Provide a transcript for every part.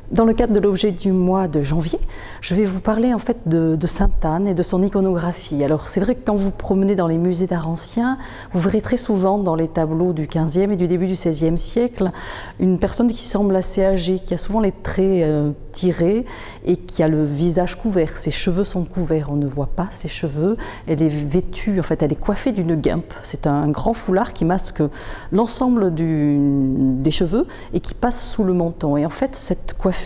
Dans le cadre de l'objet du mois de janvier, je vais vous parler en fait de Sainte Anne et de son iconographie. Alors c'est vrai que quand vous promenez dans les musées d'art ancien, vous verrez très souvent dans les tableaux du XVe et du début du XVIe siècle une personne qui semble assez âgée, qui a souvent les traits tirés et qui a le visage couvert. Ses cheveux sont couverts, on ne voit pas ses cheveux. Elle est vêtue, en fait elle est coiffée d'une guimpe. C'est un grand foulard qui masque l'ensemble des cheveux et qui passe sous le menton. Et en fait cette coiffure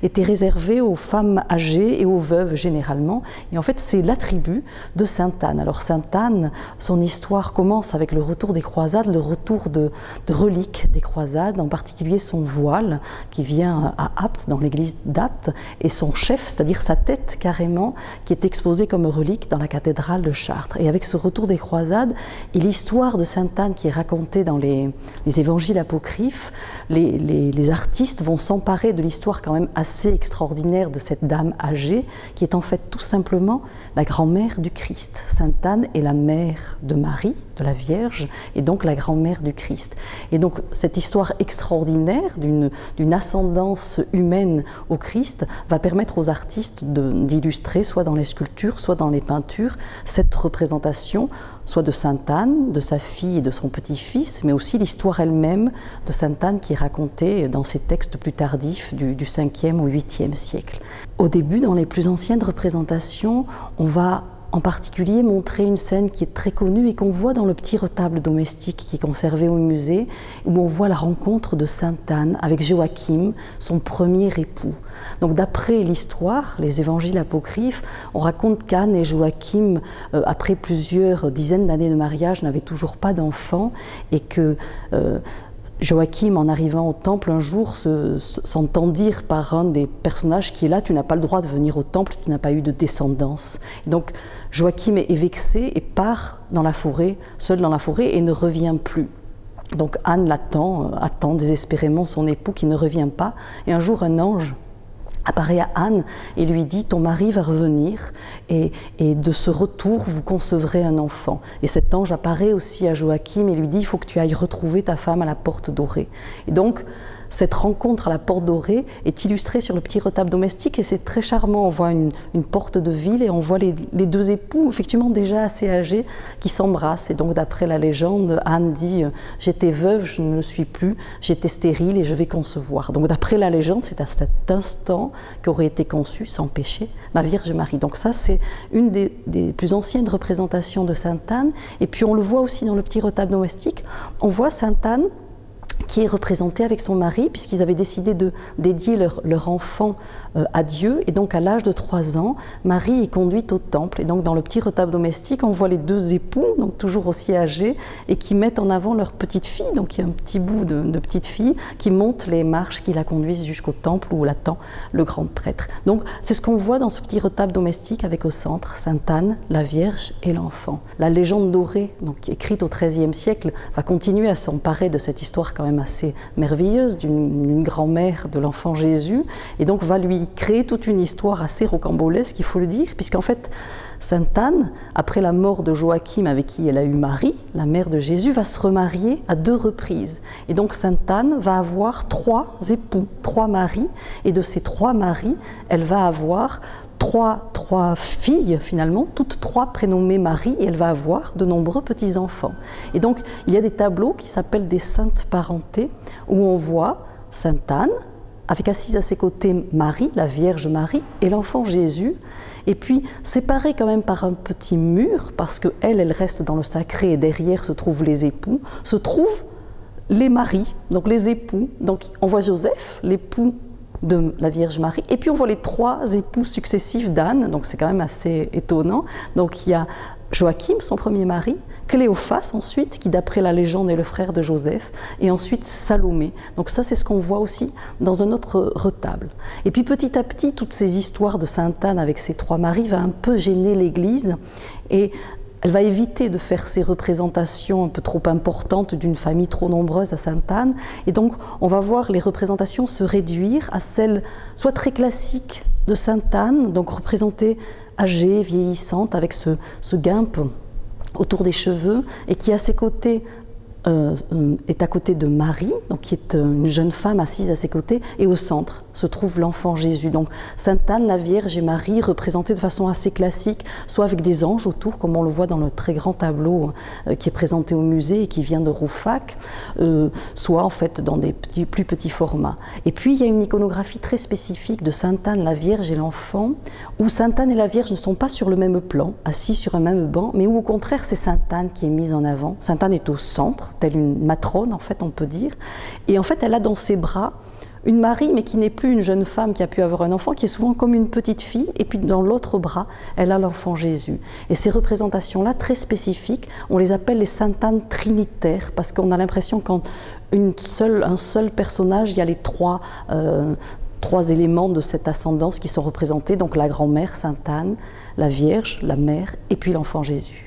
était réservée aux femmes âgées et aux veuves généralement. Et en fait, c'est l'attribut de Sainte Anne. Alors Sainte Anne, son histoire commence avec le retour des croisades, le retour de reliques des croisades, en particulier son voile qui vient à Apt, dans l'église d'Apt, et son chef, c'est-à-dire sa tête carrément, qui est exposée comme relique dans la cathédrale de Chartres. Et avec ce retour des croisades et l'histoire de Sainte Anne qui est racontée dans les évangiles apocryphes, les artistes vont s'emparer de l'histoire quand même assez extraordinaire de cette dame âgée qui est en fait tout simplement la grand-mère du Christ. Sainte Anne est la mère de Marie, de la Vierge, et donc la grand-mère du Christ. Et donc cette histoire extraordinaire d'une ascendance humaine au Christ va permettre aux artistes d'illustrer, soit dans les sculptures, soit dans les peintures, cette représentation, soit de Sainte Anne, de sa fille et de son petit-fils, mais aussi l'histoire elle-même de Sainte Anne qui est racontée dans ses textes plus tardifs du 5e ou 8e siècle. Au début, dans les plus anciennes représentations, on va en particulier montrer une scène qui est très connue et qu'on voit dans le petit retable domestique qui est conservé au musée, où on voit la rencontre de Sainte Anne avec Joachim, son premier époux. Donc d'après l'histoire, les évangiles apocryphes, on raconte qu'Anne et Joachim, après plusieurs dizaines d'années de mariage, n'avaient toujours pas d'enfants et que Joachim, en arrivant au temple un jour, s'entend dire par un des personnages qui est là « Tu n'as pas le droit de venir au temple, tu n'as pas eu de descendance ». Donc Joachim est vexé et part dans la forêt, seul dans la forêt, et ne revient plus. Donc Anne l'attend, attend désespérément son époux qui ne revient pas. Et un jour, un ange apparaît à Anne et lui dit « Ton mari va revenir et de ce retour, vous concevrez un enfant. » Et cet ange apparaît aussi à Joachim et lui dit « Il faut que tu ailles retrouver ta femme à la porte dorée. » Et donc, cette rencontre à la porte dorée est illustrée sur le petit retable domestique et c'est très charmant. On voit une porte de ville et on voit les deux époux, effectivement déjà assez âgés, qui s'embrassent. Et donc d'après la légende, Anne dit « J'étais veuve, je ne le suis plus, j'étais stérile et je vais concevoir. » Donc d'après la légende, c'est à cet instant qu'aurait été conçue, sans péché, la Vierge Marie. Donc ça, c'est une des plus anciennes représentations de Sainte Anne. Et puis on le voit aussi dans le petit retable domestique. On voit Sainte Anne qui est représentée avec son mari, puisqu'ils avaient décidé de dédier leur enfant à Dieu. Et donc, à l'âge de 3 ans, Marie est conduite au temple. Et donc, dans le petit retable domestique, on voit les deux époux, donc toujours aussi âgés, et qui mettent en avant leur petite fille. Donc, il y a un petit bout de petite fille qui monte les marches qui la conduisent jusqu'au temple où l'attend le grand prêtre. Donc, c'est ce qu'on voit dans ce petit retable domestique avec au centre Sainte Anne, la Vierge et l'enfant. La légende dorée, donc écrite au XIIIe siècle, va continuer à s'emparer de cette histoire quand même assez merveilleuse d'une grand-mère de l'enfant Jésus, et donc va lui créer toute une histoire assez rocambolesque, il faut le dire, puisqu'en fait Sainte Anne, après la mort de Joachim avec qui elle a eu Marie, la mère de Jésus, va se remarier à 2 reprises. Et donc Sainte Anne va avoir 3 époux, 3 maris, et de ces 3 maris, elle va avoir trois filles finalement, toutes 3 prénommées Marie, et elle va avoir de nombreux petits-enfants. Et donc il y a des tableaux qui s'appellent des saintes parentées, où on voit Sainte Anne, avec assise à ses côtés Marie, la Vierge Marie, et l'enfant Jésus, et puis séparés quand même par un petit mur, parce qu'elle reste dans le sacré, et derrière se trouvent les époux, se trouvent les maris, donc les époux. Donc on voit Joseph, l'époux de la Vierge Marie, et puis on voit les 3 époux successifs d'Anne, donc c'est quand même assez étonnant. Donc il y a Joachim, son premier mari, Cléophas ensuite, qui d'après la légende est le frère de Joseph, et ensuite Salomé. Donc ça, c'est ce qu'on voit aussi dans un autre retable. Et puis petit à petit, toutes ces histoires de Sainte Anne avec ses 3 maris va un peu gêner l'Église, et elle va éviter de faire ces représentations un peu trop importantes d'une famille trop nombreuse à Sainte Anne. Et donc, on va voir les représentations se réduire à celles soit très classiques de Sainte Anne, donc représentée âgée, vieillissante, avec ce guimpe autour des cheveux, et qui à ses côtés est à côté de Marie, donc qui est une jeune femme assise à ses côtés, et au centre se trouve l'enfant Jésus. Donc Sainte Anne, la Vierge et Marie représentés de façon assez classique, soit avec des anges autour, comme on le voit dans le très grand tableau qui est présenté au musée et qui vient de Rouffach, soit en fait dans des plus petits formats. Et puis il y a une iconographie très spécifique de Sainte Anne, la Vierge et l'enfant, où Sainte Anne et la Vierge ne sont pas sur le même plan, assis sur un même banc, mais où au contraire c'est Sainte Anne qui est mise en avant. Sainte Anne est au centre, telle une matrone en fait on peut dire, et en fait elle a dans ses bras une Marie, mais qui n'est plus une jeune femme qui a pu avoir un enfant, qui est souvent comme une petite fille, et puis dans l'autre bras, elle a l'enfant Jésus. Et ces représentations-là, très spécifiques, on les appelle les Saintes Annes trinitaires, parce qu'on a l'impression qu'un seul personnage, il y a les trois éléments de cette ascendance qui sont représentés, donc la grand-mère, Sainte Anne, la Vierge, la mère, et puis l'enfant Jésus.